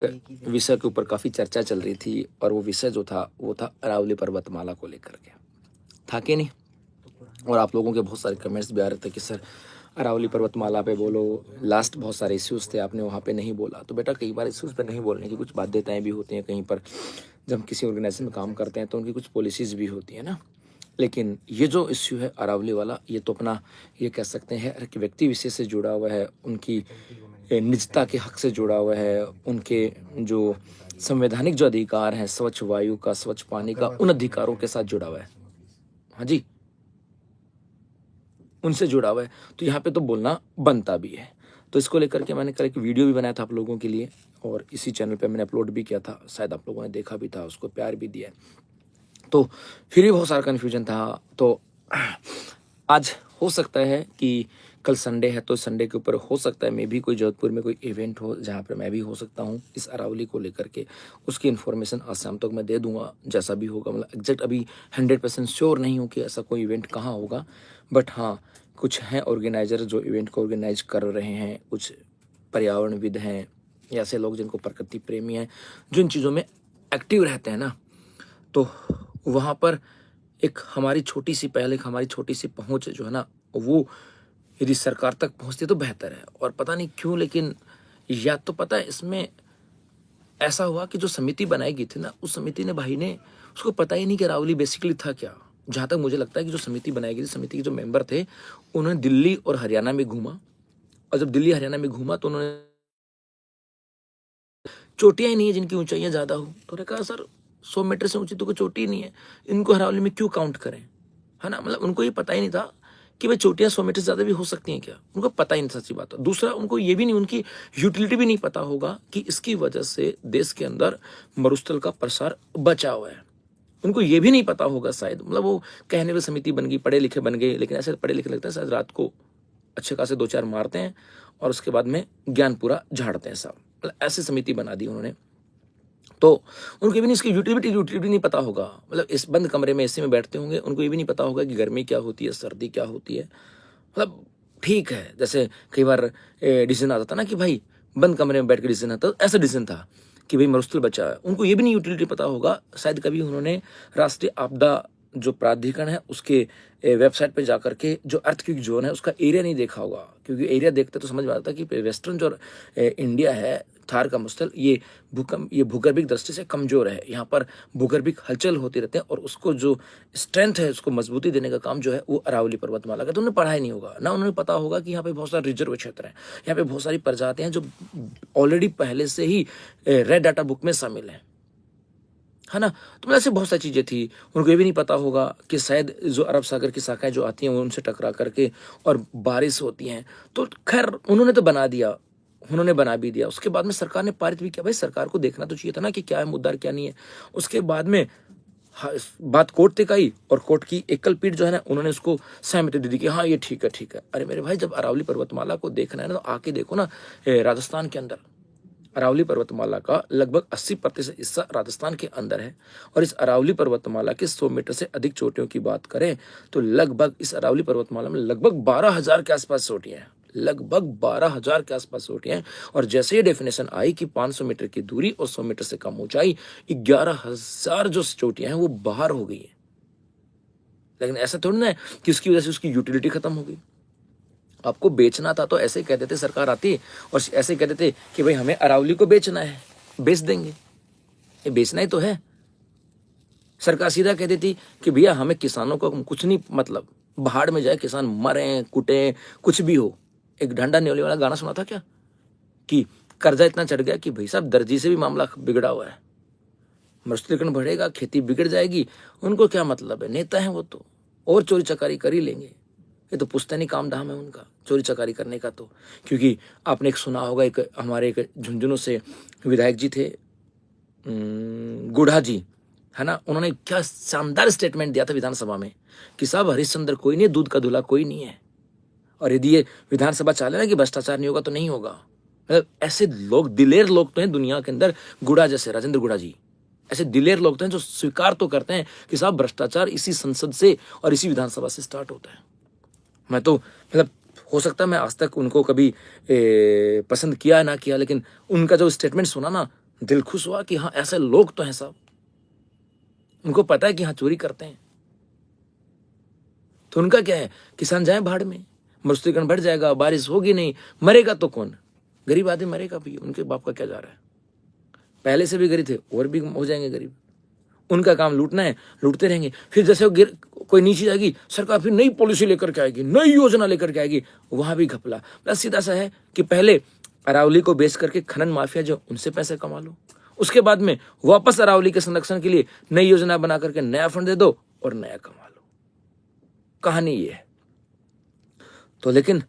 विषय के ऊपर काफ़ी चर्चा चल रही थी और वो विषय जो था वो था अरावली पर्वतमाला को लेकर के, था कि नहीं? और आप लोगों के बहुत सारे कमेंट्स भी आ रहे थे कि सर अरावली पर्वतमाला पे बोलो, लास्ट बहुत सारे इश्यूज़ थे आपने वहाँ पे नहीं बोला। तो बेटा कई बार इश्यूज़ पे नहीं बोलने की कुछ बाध्यताएँ भी होती हैं कहीं पर। जब हम किसी ऑर्गेनाइजेशन में काम करते हैं तो उनकी कुछ पॉलिसीज़ भी होती है ना। लेकिन ये जो इश्यू है अरावली वाला, ये तो अपना ये कह सकते हैं एक व्यक्ति विशेष से जुड़ा हुआ है, उनकी निजता के हक से जुड़ा हुआ है, उनके जो संवैधानिक जो अधिकार हैं, स्वच्छ वायु का, स्वच्छ पानी का, उन अधिकारों के साथ जुड़ा हुआ है। हाँ जी, उनसे जुड़ा हुआ है, तो यहाँ पे तो बोलना बनता भी है। तो इसको लेकर के मैंने कल एक वीडियो भी बनाया था आप लोगों के लिए और इसी चैनल पे मैंने अपलोड भी किया था, शायद आप लोगों ने देखा भी था, उसको प्यार भी दिया है। तो फिर भी बहुत सारा कन्फ्यूजन था। तो आज हो सकता है कि कल संडे है तो संडे के ऊपर हो सकता है मे भी कोई जोधपुर में कोई इवेंट हो जहाँ पर मैं भी हो सकता हूँ इस अरावली को लेकर के। उसकी इन्फॉर्मेशन आज शाम तक मैं दे दूंगा जैसा भी होगा। मतलब एग्जैक्ट अभी 100% श्योर नहीं हूँ कि ऐसा कोई इवेंट कहाँ होगा, बट हाँ कुछ हैं ऑर्गेनाइजर जो इवेंट को ऑर्गेनाइज कर रहे हैं, कुछ पर्यावरणविद हैं, ऐसे लोग जिनको प्रकृति प्रेमी हैं, जो इन चीज़ों में एक्टिव रहते हैं ना। तो वहाँ पर एक हमारी छोटी सी पहल, एक हमारी छोटी सी पहुँच जो है ना, वो यदि सरकार तक पहुँचती तो बेहतर है। और पता नहीं क्यों, लेकिन या तो पता है इसमें ऐसा हुआ कि जो समिति बनाई गई थी ना, उस समिति ने भाई ने उसको पता ही नहीं कि अरावली बेसिकली था क्या। जहाँ तक मुझे लगता है कि जो समिति बनाई गई थी, समिति के जो मेंबर थे, उन्होंने दिल्ली और हरियाणा में घूमा, और जब दिल्ली हरियाणा में घूमा तो उन्होंने चोटियाँ ही नहीं है जिनकी ऊंचाइयाँ ज़्यादा हो, तो उन्होंने कहा सर 100 मीटर से ऊंची तो कोई चोटी ही नहीं है, इनको अरावली में क्यों काउंट करें, है ना। मतलब उनको ये पता ही नहीं था कि भाई चोटियाँ 100 मीटर से ज़्यादा भी हो सकती हैं क्या, उनको पता ही नहीं, सच्ची बात है। दूसरा, उनको ये भी नहीं, उनकी यूटिलिटी भी नहीं पता होगा कि इसकी वजह से देश के अंदर मरुस्थल का प्रसार बचा हुआ है। उनको ये भी नहीं पता होगा शायद। मतलब वो कहने में समिति बन गई, पढ़े लिखे बन गए, लेकिन ऐसे पढ़े लिखे लगता है शायद रात को अच्छे खासे 2-4 मारते हैं और उसके बाद में ज्ञान पूरा झाड़ते हैं साहब। मतलब ऐसी समिति बना दी उन्होंने। तो उनको ये भी नहीं, इसकी यूटिलिटी नहीं पता होगा। मतलब इस बंद कमरे में एसी में बैठते होंगे, उनको ये भी नहीं पता होगा कि गर्मी क्या होती है, सर्दी क्या होती है। मतलब ठीक है, जैसे कई बार डिसीजन आता था ना कि भाई बंद कमरे में बैठ के डिसीजन आता, ऐसा डिसीजन था कि भाई मरुस्थल बचा है। उनको ये भी नहीं यूटिलिटी पता होगा। शायद कभी उन्होंने राष्ट्रीय आपदा जो प्राधिकरण है उसके वेबसाइट पे जाकर के जो अर्थक्वेक जोन है उसका एरिया नहीं देखा होगा, क्योंकि एरिया देखते तो समझ में आता कि वेस्टर्न जो इंडिया है, थार का मरुस्थल, ये भूगर्भिक दृष्टि से कमजोर है। यहाँ पर भूगर्भिक हलचल होती रहते हैं और उसको जो स्ट्रेंथ है, उसको मजबूती देने का काम जो है वो अरावली पर्वतमाला का। तो उन्हें पढ़ा ही नहीं होगा ना, उन्हें पता होगा कि यहाँ पे बहुत सारे रिजर्व क्षेत्र हैं, यहाँ पे बहुत सारी प्रजातियां हैं जो ऑलरेडी पहले से ही रेड डाटा बुक में शामिल है ना। तो मतलब ऐसे बहुत सारी चीज़ें थी। उनको ये भी नहीं पता होगा कि शायद जो अरब सागर की शाखाएं जो आती हैं वो उनसे टकरा करके और बारिश होती हैं। तो खैर उन्होंने तो बना दिया, उन्होंने बना भी दिया। उसके बाद में सरकार ने पारित भी किया। भाई सरकार को देखना तो चाहिए था ना कि क्या है मुद्दा क्या नहीं है। उसके बाद में बात कोर्ट तक आई और कोर्ट की एकल पीठ जो है ना, उन्होंने उसको सहमति दे दी कि हाँ ये ठीक है ठीक है। अरे मेरे भाई, जब अरावली पर्वतमाला को देखना है ना, तो आके देखो ना, राजस्थान के अंदर अरावली पर्वतमाला का लगभग 80% हिस्सा राजस्थान के अंदर है। और इस अरावली पर्वतमाला के 100 मीटर से अधिक चोटियों की बात करें तो लगभग इस अरावली पर्वतमाला में लगभग 12,000 के आसपास चोटियां हैं, लगभग 12,000 के आसपास चोटियां हैं। और जैसे ये डेफिनेशन आई कि 500 मीटर की दूरी और 100 मीटर से कम ऊंचाई, 11,000 जो चोटियां हैं वो बाहर हो गई है। लेकिन ऐसा थोड़ी ना है कि उसकी वजह से उसकी यूटिलिटी खत्म हो गई। आपको बेचना था तो ऐसे ही कह देते, सरकार आती और ऐसे ही कह देते कि भाई हमें अरावली को बेचना है, बेच देंगे। ये बेचना ही तो है। सरकार सीधा कह देती कि भैया हमें किसानों को कुछ नहीं मतलब, बाहर में जाए किसान मरे कुटे कुछ भी हो। एक ढंडा न्योली वाला गाना सुना था क्या, कि कर्जा इतना चढ़ गया कि भाई साहब दर्जी से भी मामला बिगड़ा हुआ है, मरुस्थलीकरण बढ़ेगा, खेती बिगड़ जाएगी। उनको क्या मतलब है, नेता है वो तो और चोरी चकारी कर ही लेंगे। ये तो पुश्तैनी काम धाम है उनका, चोरी चकारी करने का। तो क्योंकि आपने एक सुना होगा, एक हमारे एक झुंझुनू से विधायक जी थे, गुढ़ा जी, है ना। उन्होंने क्या शानदार स्टेटमेंट दिया था विधानसभा में कि साहब हरिश्चंद्र कोई नहीं है, दूध का दूल्हा कोई नहीं है। और यदि ये विधानसभा चाले ना कि भ्रष्टाचार नहीं होगा तो नहीं होगा। मतलब ऐसे लोग, दिलेर लोग तो हैं दुनिया के अंदर, गुढ़ा जैसे, राजेंद्र गुढ़ा जी, ऐसे दिलेर लोग तो हैं जो स्वीकार तो करते हैं कि साहब भ्रष्टाचार इसी संसद से और इसी विधानसभा से स्टार्ट होता है। मैं तो मतलब हो सकता है मैं आज तक उनको कभी पसंद किया ना किया, लेकिन उनका जो स्टेटमेंट सुना ना, दिल खुश हुआ कि हाँ ऐसे लोग तो हैं साहब, उनको पता है कि हाँ चोरी करते हैं। तो उनका क्या है, किसान जाए भाड़ में, मजदूरीकरण बढ़ जाएगा, बारिश होगी नहीं, मरेगा तो कौन, गरीब आदमी मरेगा भी, उनके बाप का क्या जा रहा है। पहले से भी गरीब थे और भी हो जाएंगे गरीब, उनका काम लूटना है, लूटते रहेंगे। फिर जैसे कोई नीचे जाएगी सरकार, फिर नई पॉलिसी लेकर के आएगी, नई योजना लेकर के आएगी, वहां भी घपला। बस सीधा सा है कि पहले अरावली को बेच करके खनन माफिया जो उनसे पैसे कमा लो, उसके बाद में वापस अरावली के संरक्षण के लिए नई योजना बना करके नया फंड दे दो और नया कमा लो। कहानी ये है। तो लेकिन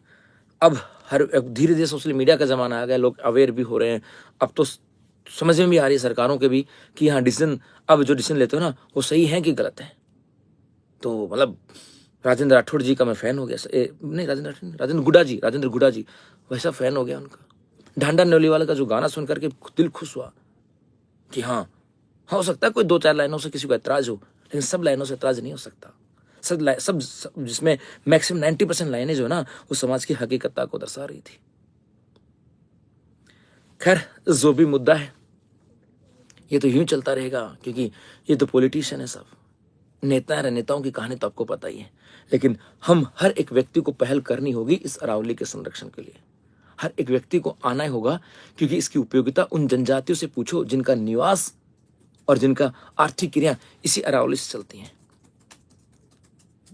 अब हर धीरे धीरे सोशल मीडिया का जमाना आ गया, लोग अवेयर भी हो रहे हैं। अब तो समझ में भी आ रही है सरकारों के भी कि हाँ डिसीजन, अब जो डिसीजन लेते हो ना वो सही है कि गलत है। तो मतलब राजेंद्र राठौड़ जी का मैं फैन हो गया, नहीं राजेंद्र गुडा जी वैसा फैन हो गया उनका। ढांडा न्योलीवाला का जो गाना सुन करके दिल खुश हुआ कि हाँ हो सकता है कोई 2-4 लाइनों से किसी को ऐतराज हो, लेकिन सब लाइनों से ऐतराज नहीं हो सकता। सब जिसमें मैक्सिमम 90% लाइनें जो ना वो समाज की हकीकत को दर्शा रही थी। खैर जो भी मुद्दा है ये तो यूं चलता रहेगा, क्योंकि ये तो पॉलिटिशियन है सब, नेता है। नेताओं की कहानी तो आपको पता ही है। लेकिन हम हर एक व्यक्ति को पहल करनी होगी इस अरावली के संरक्षण के लिए। हर एक व्यक्ति को आना ही होगा, क्योंकि इसकी उपयोगिता उन जनजातियों से पूछो जिनका निवास और जिनका आर्थिक क्रिया इसी अरावली से चलती हैं।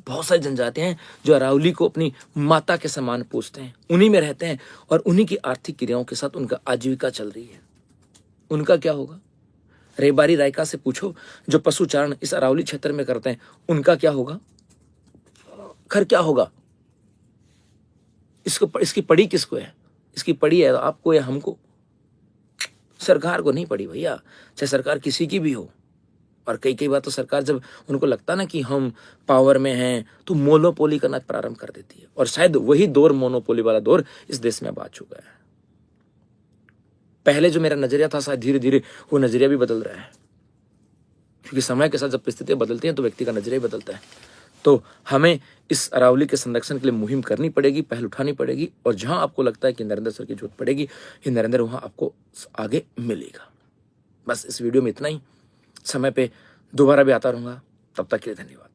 बहुत सारी जनजातियां हैं जो अरावली को अपनी माता के समान पूजते हैं, उन्हीं में रहते हैं और उन्हीं की आर्थिक क्रियाओं के साथ उनका आजीविका चल रही है। उनका क्या होगा? रेबारी रायका से पूछो जो पशुचारण इस अरावली क्षेत्र में करते हैं, उनका क्या होगा? खैर क्या होगा? इसकी पड़ी किसको है? इसकी पड़ी है आपको या हमको? सरकार को नहीं पड़ी भैया, चाहे सरकार किसी की भी हो। और कई बार तो सरकार जब उनको लगता ना कि हम पावर में हैं तो मोनोपोली करना प्रारंभ कर देती है, और शायद वही दौर, मोनोपोली वाला दौर इस देश में अब आ चुका है। पहले जो मेरा नजरिया था शायद धीरे धीरे वो नजरिया भी बदल रहा है, क्योंकि समय के साथ जब परिस्थितियां बदलती हैं तो व्यक्ति का नजरिया बदलता है। तो हमें इस अरावली के संरक्षण के लिए मुहिम करनी पड़ेगी, पहल उठानी पड़ेगी, और जहां आपको लगता है कि नरेंद्र सर की जरूरत पड़ेगी, ये नरेंद्र वहां आपको आगे मिलेगा। बस इस वीडियो में इतना ही। समय पे दोबारा भी आता रहूंगा, तब तक के लिए धन्यवाद।